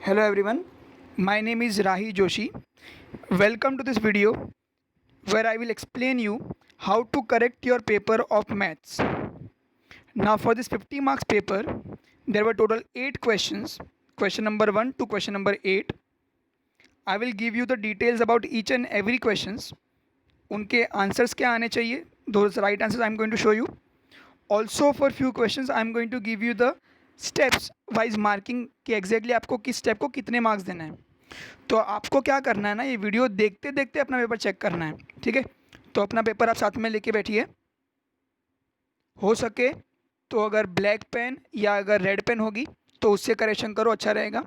Hello everyone, my name is Rahi Joshi. Welcome to this video where I will explain you how to correct your paper of maths. Now for this 50 marks paper, there were total 8 questions, question number 1 to question number 8. I will give you the details about each and every questions. उनके answers क्या आने चाहिए, those right answers I am going to show you. Also for few questions I am going to give you the steps wise marking कि exactly आपको किस step को कितने marks देना है. तो आपको क्या करना है ना, ये वीडियो देखते देखते अपना पेपर चेक करना है, ठीक है. तो अपना पेपर आप साथ में लेके बैठिए. हो सके तो अगर ब्लैक पेन या अगर रेड पेन होगी तो उससे करेक्शन करो, अच्छा रहेगा.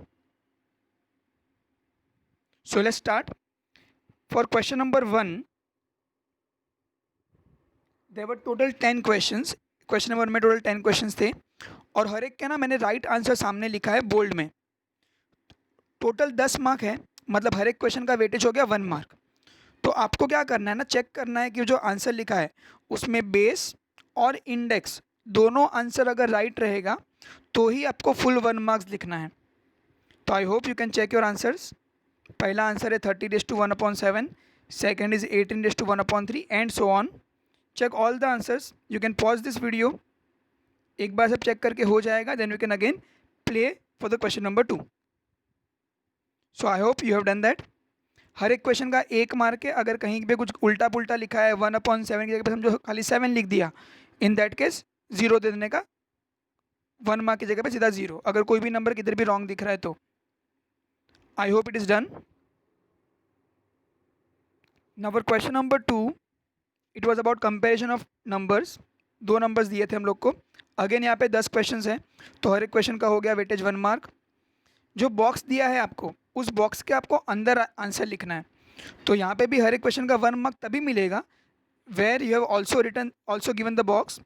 So let's start. For question number 1 there were total 10 questions. Question number में टोटल 10 क्वेश्चंस थे और हर एक के ना मैंने राइट आंसर सामने लिखा है बोल्ड में. टोटल 10 मार्क है, मतलब हर एक क्वेश्चन का वेटेज हो गया 1 मार्क. तो आपको क्या करना है ना, चेक करना है कि जो आंसर लिखा है उसमें बेस और इंडेक्स दोनों आंसर अगर राइट रहेगा तो ही आपको फुल 1 मार्क्स लिखना है. तो I hope you can check your answers. पहला आंसर है 30:1/7, second is 18:1/3 and so on. Check all the answers. You can pause this video. एक बार सब चेक करके हो जाएगा, then you can again play for the question number 2. So I hope you have done that. हर एक question का 1 mark है. अगर कहीं पे कुछ उल्टा पुल्टा लिखा है 1/7 की जगह पे समझो खाली 7 लिख दिया, इन दैट केस 0 दे देने का. 1 मार्क की जगह पे सीधा 0. अगर कोई भी नंबर किधर भी रॉन्ग दिख रहा है तो. I hope it is done. Now for question number 2 it was about comparison of numbers. 2 numbers दिए थे हम लोग को. अगेन यहाँ पे 10 क्वेश्चंस हैं तो हर एक क्वेश्चन का हो गया वेटेज 1 मार्क. जो बॉक्स दिया है आपको उस बॉक्स के आपको अंदर आंसर लिखना है. तो यहाँ पे भी हर एक क्वेश्चन का 1 मार्क तभी मिलेगा where you have also written also given the box.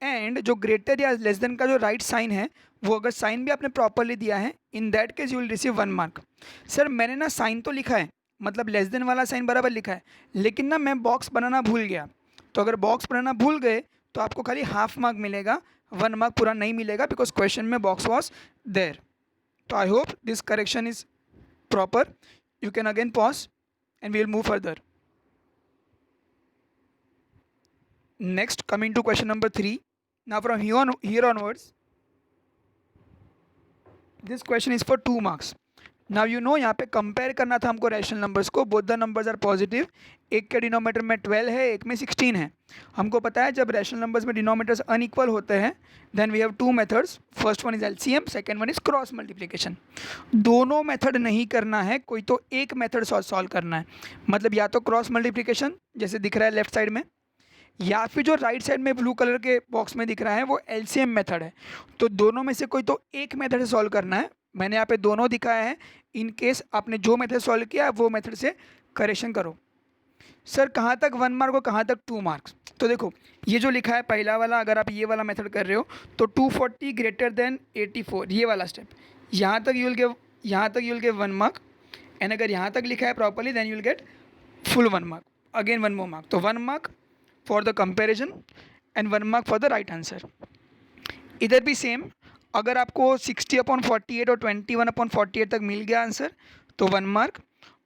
And जो ग्रेटर या लेस देन का जो राइट साइन है वो अगर साइन भी आपने प्रॉपरली दिया है, इन that case you will receive 1 mark. Sir मैंने ना साइन तो लिखा है, मतलब लेस देन वाला साइन बराबर लिखा है, लेकिन ना मैं बॉक्स बनाना भूल गया. तो अगर बॉक्स बनाना भूल गए तो आपको खाली हाफ मार्क मिलेगा, 1 मार्क पूरा नहीं मिलेगा बिकॉज क्वेश्चन में बॉक्स वॉज देयर. तो I hope this correction is proper. You can again pause and we will move further. Next, coming to question number 3. Now from here onwards, this question is for 2 marks. Now you know यहाँ पे compare करना था हमको rational numbers को. Both the numbers are positive. एक के denominator में 12 है, एक में 16 है. हमको पता है जब रैशनल नंबर्स में डिनोमीटर्स अनइक्वल होते हैं then we have 2 methods. First one is LCM, second one is cross multiplication. दोनों मेथड नहीं करना है, कोई तो एक मेथड सॉल्व करना है. मतलब या तो क्रॉस मल्टीप्लिकेशन जैसे दिख रहा है लेफ्ट साइड में, या फिर जो राइट साइड में ब्लू कलर के बॉक्स में दिख रहा है वो एलसीएम मेथड है. तो दोनों में से कोई तो एक मेथड से सॉल्व करना है. मैंने यहाँ पे दोनों दिखाया है. इन केस आपने जो मेथड सॉल्व किया वो मेथड से करेक्शन करो. सर कहाँ तक 1 मार्क और कहाँ तक 2 मार्क्स. तो देखो ये जो लिखा है पहला वाला, अगर आप ये वाला मेथड कर रहे हो तो 240 ग्रेटर देन 84, ये वाला स्टेप, यहाँ तक you will gave 1 mark. And अगर यहाँ तक लिखा है properly then you will get full 1 mark. Again 1 more mark. तो 1 mark for the comparison and 1 mark for the right answer. इधर भी सेम. अगर आपको 60/48 और 21/48 तक मिल गया आंसर तो 1 मार्क.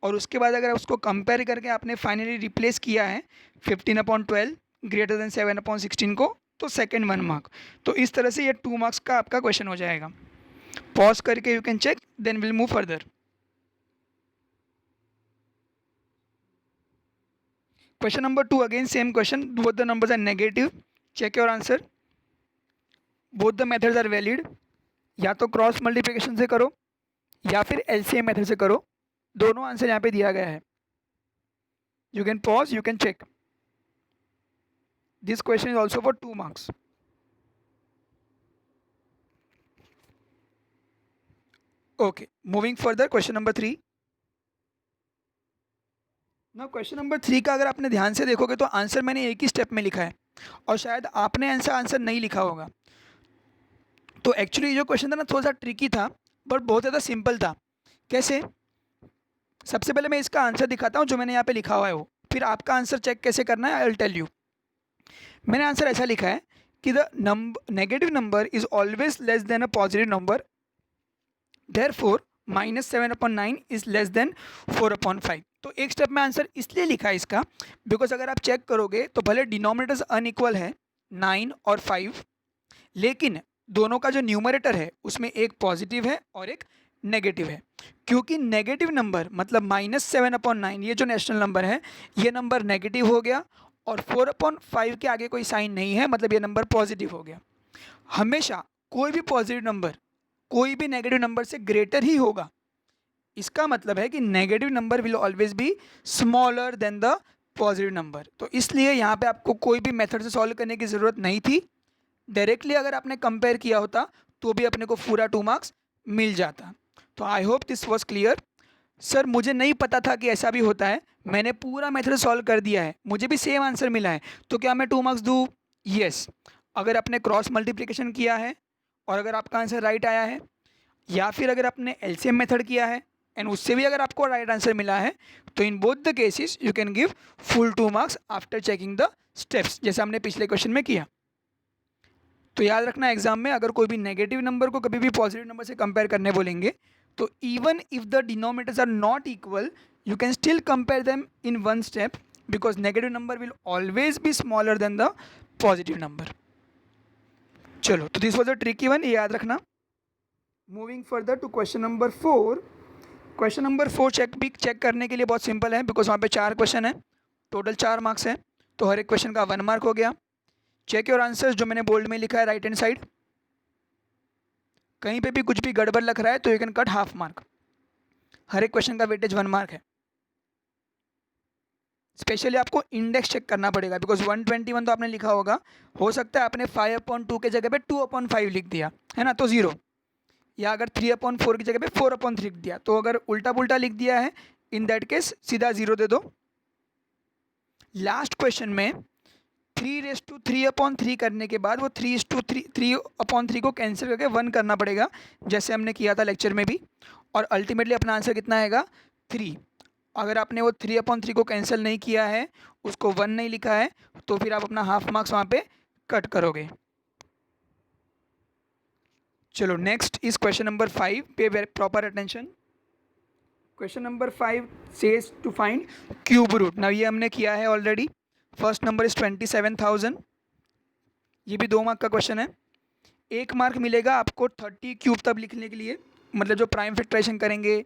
और उसके बाद अगर उसको कंपेयर करके आपने फाइनली रिप्लेस किया है 15/12 ग्रेटर देन 7/16 को तो सेकेंड 1 मार्क. तो इस तरह से ये 2 मार्क्स का आपका क्वेश्चन हो जाएगा. पॉज करके you can check, then will move further. Question number 2 again same question. Both the numbers are negative. Check your answer. Both the methods are valid. या तो क्रॉस मल्टीप्लिकेशन से करो या फिर एलसीएम मेथड से करो. दोनों आंसर यहाँ पे दिया गया है. You can pause, you can check. This question is also for 2 marks. Okay, moving further. Question number 3. ना क्वेश्चन नंबर 3 का अगर आपने ध्यान से देखोगे तो आंसर मैंने एक ही स्टेप में लिखा है और शायद आपने आंसर नहीं लिखा होगा. तो एक्चुअली जो क्वेश्चन था ना थोड़ा सा ट्रिकी था बट बहुत ज़्यादा सिंपल था. कैसे? सबसे पहले मैं इसका आंसर दिखाता हूँ जो मैंने यहाँ पे लिखा हुआ है वो, फिर आपका आंसर चेक कैसे करना है आई विल टेल यू. मैंने आंसर ऐसा लिखा है कि the negative number is always less than a positive number, therefore -7/9 is less than 4/5। तो एक स्टेप में आंसर इसलिए लिखा है इसका, बिकॉज अगर आप चेक करोगे तो भले डिनोमिनेटर्स अनइक्वल है 9 और 5, लेकिन दोनों का जो न्यूमरेटर है उसमें एक पॉजिटिव है और एक नेगेटिव है। क्योंकि नेगेटिव नंबर मतलब -7/9 ये जो नेशनल नंबर है ये नंबर नेगेटिव हो गया, और 4/5 के आगे कोई साइन नहीं है, मतलब ये नंबर पॉजिटिव हो गया। हमेशा कोई भी पॉजिटिव नंबर कोई भी नेगेटिव नंबर से ग्रेटर ही होगा। इसका मतलब है कि negative number will always be smaller than the positive number. तो इसलिए यहाँ पे आपको कोई भी मेथड से सॉल्व करने की ज़रूरत नहीं थी। डायरेक्टली अगर आपने कंपेयर किया होता तो भी अपने को पूरा 2 मार्क्स मिल जाता। तो I hope this was clear. Sir मुझे नहीं पता था कि ऐसा भी होता है, मैंने पूरा मेथड सॉल्व कर दिया है, मुझे भी सेम आंसर मिला है, तो क्या मैं 2 मार्क्स दूँ? यस। अगर आपने क्रॉस मल्टीप्लिकेशन किया है और अगर आपका आंसर राइट आया है, या फिर अगर आपने एलसीएम मेथड किया है एंड उससे भी अगर आपको राइट आंसर मिला है, तो in both the cases you can give full 2 marks after checking the steps, जैसे हमने पिछले क्वेश्चन में किया। तो याद रखना एग्जाम में अगर कोई भी नेगेटिव नंबर को कभी भी पॉजिटिव नंबर से कंपेयर करने बोलेंगे, तो even if the denominators are not equal you can still compare them in one step, because negative number will always be smaller than the positive number. चलो, तो this was a tricky one, ये याद रखना। Moving further to question number 4। Question number 4 check करने के लिए बहुत simple है, बिकॉज वहाँ पे 4 क्वेश्चन है, टोटल 4 मार्क्स है, तो हर एक क्वेश्चन का 1 मार्क हो गया। चेक योर आंसर्स, जो मैंने बोल्ड में लिखा है राइट हैंड साइड, कहीं पे भी कुछ भी गड़बड़ लग रहा है तो you can cut half mark. हर एक क्वेश्चन का वेटेज 1 मार्क है। स्पेशली आपको इंडेक्स चेक करना पड़ेगा, बिकॉज 121 तो आपने लिखा होगा, हो सकता है आपने 5/2 के जगह पे 2/5 लिख दिया है ना, तो 0, या अगर 3/4 की जगह पे 4/3 लिख दिया, तो अगर उल्टा पुल्टा लिख दिया है इन दैट केस सीधा 0 दे दो। लास्ट क्वेश्चन में 3/3 करने के बाद वो 3/3 को कैंसिल करके 1 करना पड़ेगा, जैसे हमने किया था लेक्चर में भी, और अल्टीमेटली अपना आंसर कितना आएगा? 3। अगर आपने वो 3/3 को कैंसिल नहीं किया है, उसको 1 नहीं लिखा है, तो फिर आप अपना हाफ मार्क्स वहाँ पे कट करोगे। चलो, नेक्स्ट इज क्वेश्चन नंबर 5, पे proper attention. Question number 5 says to find cube root. ना ये हमने किया है ऑलरेडी। फर्स्ट नंबर इज 27,000, ये भी 2 मार्क का क्वेश्चन है। 1 मार्क मिलेगा आपको 30 क्यूब तब लिखने के लिए, मतलब जो प्राइम फैक्टराइजेशन करेंगे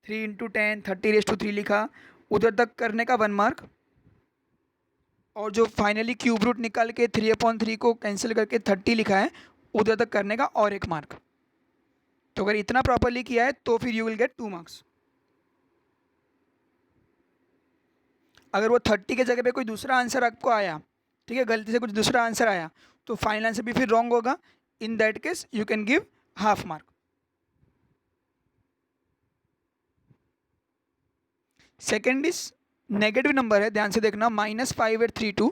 3 × 10 30⁻³ लिखा, उधर तक करने का 1 मार्क, और जो फाइनली क्यूब रूट निकाल के 3/3 को कैंसिल करके 30 लिखा है, उधर तक करने का और 1 मार्क। तो अगर इतना प्रॉपरली किया है तो फिर यू विल गेट 2 मार्क्स। अगर वो 30 के जगह पे कोई दूसरा आंसर आपको आया, ठीक है, गलती से कुछ दूसरा आंसर आया, तो फाइनल आंसर भी फिर रॉन्ग होगा। इन that case you can give half mark. Second is negative number है, ध्यान से देखना, -5832।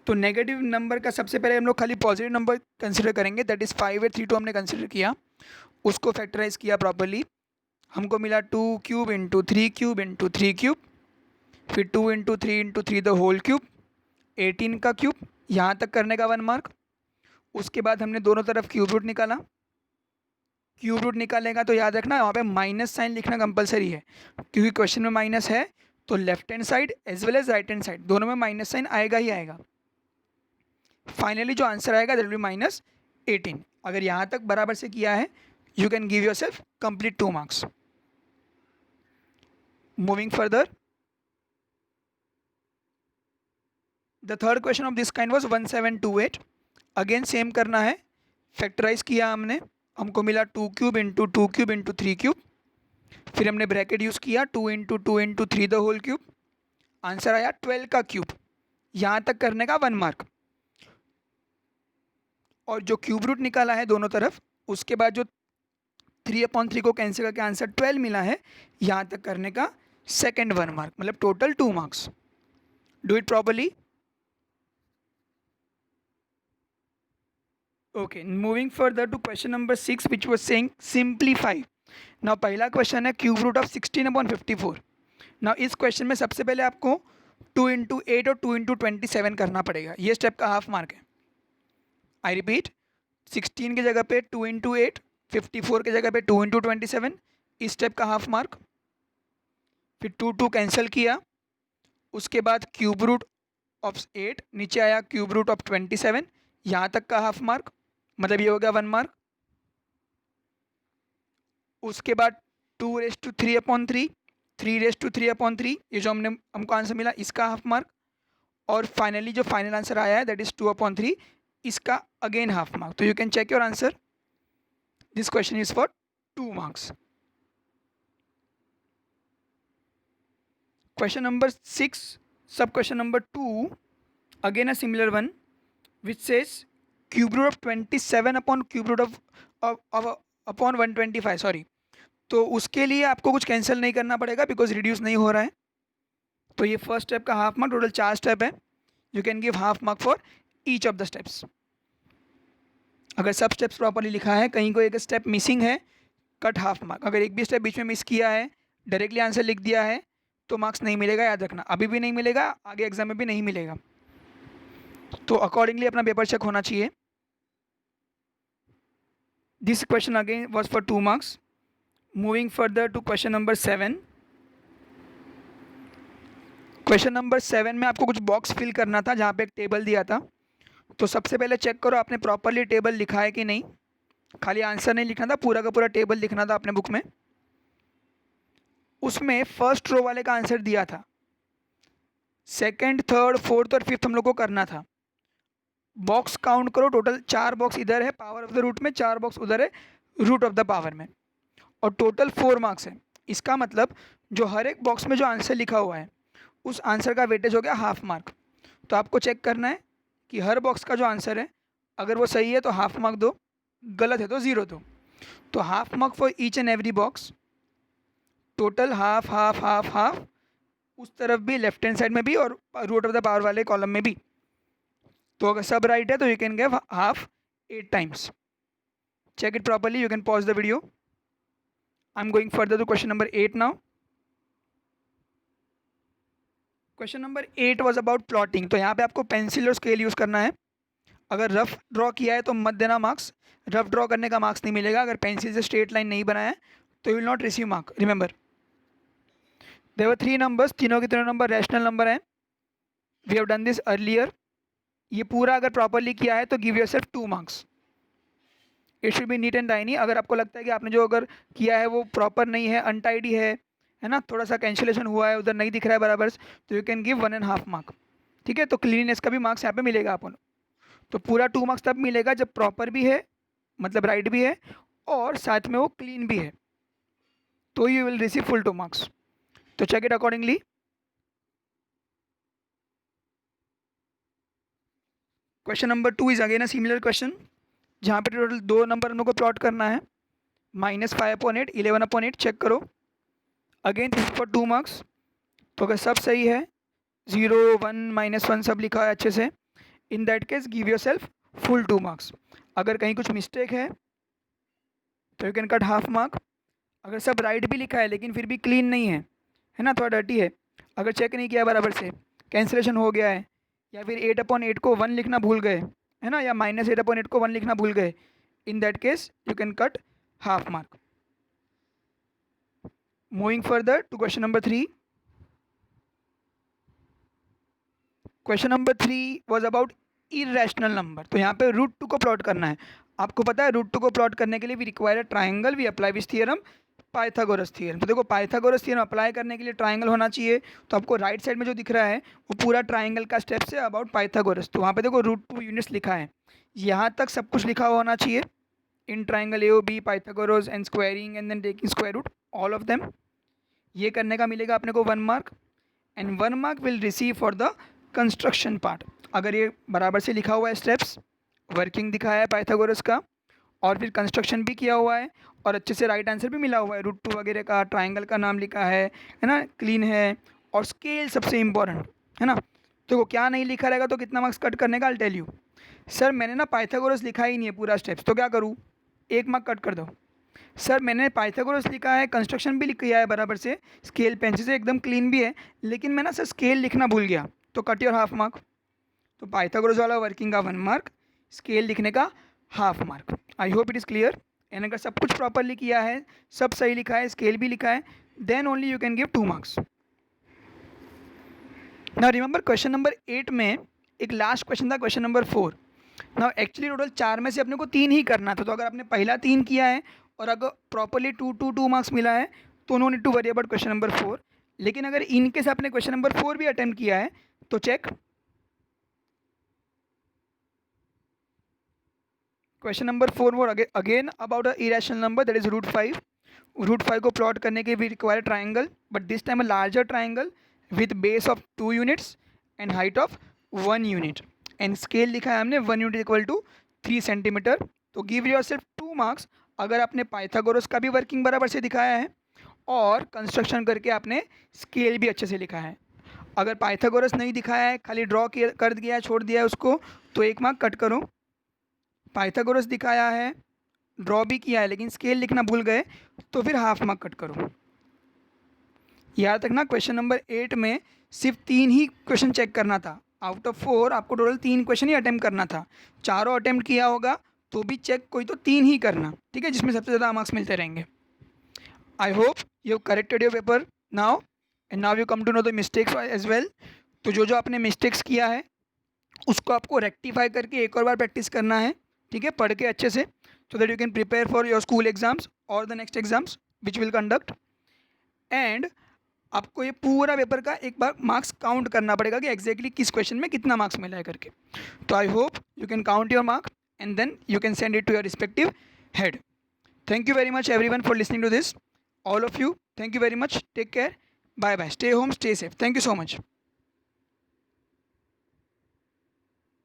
तो नेगेटिव नंबर का सबसे पहले हम लोग खाली पॉजिटिव नंबर कंसिडर करेंगे, दैट इज़ 5832 हमने कंसिडर किया, उसको फैक्टराइज किया प्रॉपरली, हमको मिला 2³ × 3³ × 3³, फिर 2 × 3 × 3 द होल क्यूब, 18 का क्यूब, यहाँ तक करने का 1 मार्क। उसके बाद हमने दोनों तरफ क्यूब रूट निकाला। क्यूब रूट निकालेगा तो याद रखना वहाँ पे माइनस साइन लिखना कंपलसरी है, क्योंकि क्वेश्चन में माइनस है, तो left hand side as well as right hand side दोनों में माइनस साइन आएगा ही आएगा। फाइनली जो आंसर आएगा दैट विल बी -18। अगर यहाँ तक बराबर से किया है you can give yourself complete 2 marks. Moving further, the third question of this kind was 1728। Again same करना है, फैक्टराइज किया हमने, हमको मिला 2³ × 2³ × 3³, फिर हमने ब्रैकेट यूज़ किया 2 × 2 × 3 द होल क्यूब, आंसर आया 12 का क्यूब, यहाँ तक करने का 1 मार्क। और जो क्यूब रूट निकाला है दोनों तरफ, उसके बाद जो 3/3 को कैंसिल करके आंसर 12 मिला है, यहाँ तक करने का सेकेंड 1 मार्क, मतलब total 2 marks. Do it properly. Okay, moving further to question number 6 which was saying simplify. ना पहला क्वेश्चन है क्यूब रूट ऑफ 16/54। ना इस क्वेश्चन में सबसे पहले आपको 2 × 8 और 2 × 27 करना पड़ेगा, ये स्टेप का हाफ मार्क है। आई रिपीट, 16 की जगह पे 2 × 8, 54 की जगह पे 2 × 27, इस स्टेप का हाफ मार्क, फिर 2 कैंसिल किया, उसके बाद क्यूब रूट ऑफ 8, नीचे आया क्यूब रूट ऑफ 27, यहाँ तक का हाफ मार्क, मतलब ये हो गया 1 मार्क। उसके बाद 2^3/3, 3^3/3, ये जो हमको आंसर मिला इसका हाफ मार्क, और फाइनली जो फाइनल आंसर आया है दैट इज 2/3, इसका अगेन हाफ मार्क। तो you can check your answer, this question is for 2 marks. Question number 6, sub question number 2, again a similar one, which says cube root of 27 upon cube root of upon 125, sorry. तो उसके लिए आपको कुछ cancel नहीं करना पड़ेगा because reduce नहीं हो रहा है। तो ये फर्स्ट स्टेप का हाफ मार्क, टोटल 4 स्टेप है, you can give half mark for each of the steps. अगर सब स्टेप्स प्रॉपरली लिखा है, कहीं कोई एक स्टेप मिसिंग है, कट हाफ मार्क। अगर एक भी स्टेप बीच में मिस किया है, डायरेक्टली आंसर लिख दिया है, तो मार्क्स नहीं मिलेगा, याद रखना। अभी भी नहीं मिलेगा, आगे एग्जाम में भी नहीं मिलेगा। तो अकॉर्डिंगली अपना पेपर चेक होना चाहिए। This question again was for 2 marks. Moving further to question number 7। Question number 7 में आपको कुछ बॉक्स फिल करना था जहाँ पे एक टेबल दिया था। तो सबसे पहले चेक करो आपने प्रॉपरली टेबल लिखा है कि नहीं। खाली आंसर नहीं लिखना था, पूरा का पूरा टेबल लिखना था अपने बुक में। उसमें फर्स्ट रो वाले का आंसर दिया था, सेकंड, थर्ड, फोर्थ और फिफ्थ हम लोग को करना था। बॉक्स काउंट करो, टोटल 4 बॉक्स इधर है पावर ऑफ द रूट में, 4 बॉक्स उधर है रूट ऑफ द पावर में, और टोटल 4 मार्क्स है। इसका मतलब जो हर एक बॉक्स में जो आंसर लिखा हुआ है उस आंसर का वेटेज हो गया हाफ मार्क। तो आपको चेक करना है कि हर बॉक्स का जो आंसर है अगर वो सही है तो हाफ मार्क दो, गलत है तो 0 दो। तो half mark for each and every box, total half half half half, उस तरफ भी लेफ्ट हैंड साइड में भी और रूट ऑफ द पावर वाले कॉलम में भी। तो अगर सब राइट है तो you can give half 8 times. Check it properly, you can pause the video. I am going further to question number 8 now. Question number 8 was about plotting. तो यहाँ पे आपको पेंसिल और स्केल यूज़ करना है। अगर रफ ड्रॉ किया है तो मत देना मार्क्स, रफ ड्रॉ करने का मार्क्स नहीं मिलेगा। अगर पेंसिल से स्ट्रेट लाइन नहीं बनाया है तो you will not receive mark. Remember there were 3 numbers, तीनों के तीनों नंबर रैशनल नंबर हैं। We have done this earlier. ये पूरा अगर प्रॉपरली किया है तो give yourself 2 marks. It should be neat and tiny. अगर आपको लगता है कि आपने जो अगर किया है वो प्रॉपर नहीं है, अनटाइडी है ना, थोड़ा सा कैंसिलेशन हुआ है, उधर नहीं दिख रहा है बराबर, तो यू कैन गिव 1.5 मार्क। ठीक है, तो क्लीननेस का भी मार्क्स यहाँ पे मिलेगा आपको। तो पूरा 2 मार्क्स तब मिलेगा जब प्रॉपर भी है, मतलब राइट भी है, और साथ में वो क्लीन भी है, तो you will receive full 2 marks. तो check it accordingly. Question number 2 is again a similar question, जहाँ पे टोटल 2 नंबर हम लोग को प्लॉट करना है। -5/8, 11/8। चेक करो अगेन, दिस फॉर 2 मार्क्स। तो अगर सब सही है, 0, 1, -1 सब लिखा है अच्छे से, इन that case give your self full 2 marks. अगर कहीं कुछ मिस्टेक है तो you can cut half mark. अगर सब राइट भी लिखा है लेकिन फिर भी क्लीन नहीं है ना, थोड़ा डर्टी है, अगर चेक नहीं किया बराबर से, कैंसिलेशन हो गया है, या फिर 8/8 को 1 लिखना भूल गए, है ना, या -8/8 को 1 लिखना भूल गए, in that case you can cut half mark. Moving further to question number 3। Question number 3 was about irrational number. तो यहाँ पे √2 को प्लॉट करना है। आपको पता है √2 को प्लॉट करने के लिए we require a triangle, we apply which theorem, Pythagoras theorem. तो देखो पाइथागोरस थियरम अप्लाई करने के लिए ट्राइंगल होना चाहिए। तो आपको राइट साइड में जो दिख रहा है वो पूरा ट्राइंगल का स्टेप्स है अबाउट पाइथागोरस। तो वहाँ पे देखो √2 यूनिट्स लिखा है, यहाँ तक सब कुछ लिखा हुआ होना चाहिए। In triangle AOB, Pythagoras and squaring and then taking square root, all of them. ये करने का मिलेगा अपने को 1 mark, and 1 mark will receive for the construction part. अगर ये बराबर से लिखा हुआ है स्टेप्स, वर्किंग दिखाया है पाइथागोरस का, और फिर कंस्ट्रक्शन भी किया हुआ है, और अच्छे से राइट आंसर भी मिला हुआ है, √2 वगैरह का, ट्राइंगल का नाम लिखा है ना, क्लीन है, और स्केल सबसे इम्पोर्टेंट है ना। तो क्या नहीं लिखा रहेगा तो कितना मार्क्स कट करने का, आई टेल यू। सर मैंने ना पाइथागोरस लिखा ही नहीं है पूरा स्टेप्स, तो क्या करूँ, 1 मार्क कट कर दो। सर मैंने पाइथागोरस लिखा है, कंस्ट्रक्शन भी लिख किया है बराबर से, स्केल पेंसिल से एकदम क्लीन भी है, लेकिन मैं ना सर स्केल लिखना भूल गया, तो कट योर हाफ मार्क। तो पाइथागोरस वाला वर्किंग का 1 मार्क, स्केल लिखने का half mark. I hope it is clear. And अगर सब कुछ प्रॉपरली किया है, सब सही लिखा है, स्केल भी लिखा है, then only you can give 2 marks. Now remember question number 8 में एक लास्ट क्वेश्चन था, question number 4। Now actually total 4 में से अपने को 3 ही करना था, तो अगर आपने पहला 3 किया है और अगर प्रॉपरली 2 मार्क्स मिला है तो no need to worry about question number 4। लेकिन अगर इनके से आपने क्वेश्चन नंबर 4 भी अटेम्प्ट किया है तो चेक क्वेश्चन नंबर 4 वो again about a irrational number that is √5। √5 को प्लॉट करने के we require triangle, but this time a larger triangle with base of 2 units and height of 1 unit, and scale लिखा है हमने 1 यूनिट इक्वल टू 3 सेंटीमीटर। तो give your सिर्फ 2 marks अगर आपने पाइथागोरस का भी वर्किंग बराबर से दिखाया है और कंस्ट्रक्शन करके आपने स्केल भी अच्छे से लिखा है। अगर पाइथागोरस नहीं दिखाया है, खाली ड्रॉ कर दिया है, छोड़ दिया है उसको, तो 1 मार्क कट करो। पाइथागोरस दिखाया है, ड्रॉ भी किया है, लेकिन स्केल लिखना भूल गए तो फिर हाफ मार्क कट करो। याद रखना क्वेश्चन नंबर 8 में सिर्फ 3 ही क्वेश्चन चेक करना था। आउट ऑफ 4 आपको टोटल 3 क्वेश्चन ही अटेम्प्ट करना था। चारों अटेम्प्ट किया होगा तो भी चेक कोई तो 3 ही करना, ठीक है, जिसमें सबसे ज़्यादा मार्क्स मिलते रहेंगे। I hope you corrected your paper now, and now you come to know the mistakes as well. तो जो जो आपने मिस्टेक्स किया है उसको आपको रेक्टिफाई करके एक और बार प्रैक्टिस करना है, ठीक है, पढ़ के अच्छे से, so that you can prepare for your school exams और the next exams which will conduct. And आपको ये पूरा पेपर का एक बार मार्क्स काउंट करना पड़ेगा कि एग्जैक्टली किस क्वेश्चन में कितना मार्क्स मिला है करके। तो I hope you can count your marks and then you can send it to your respective head. Thank you very much everyone for listening to this. All of you, thank you very much. Take care. Bye bye. Stay home, stay safe. Thank you so much.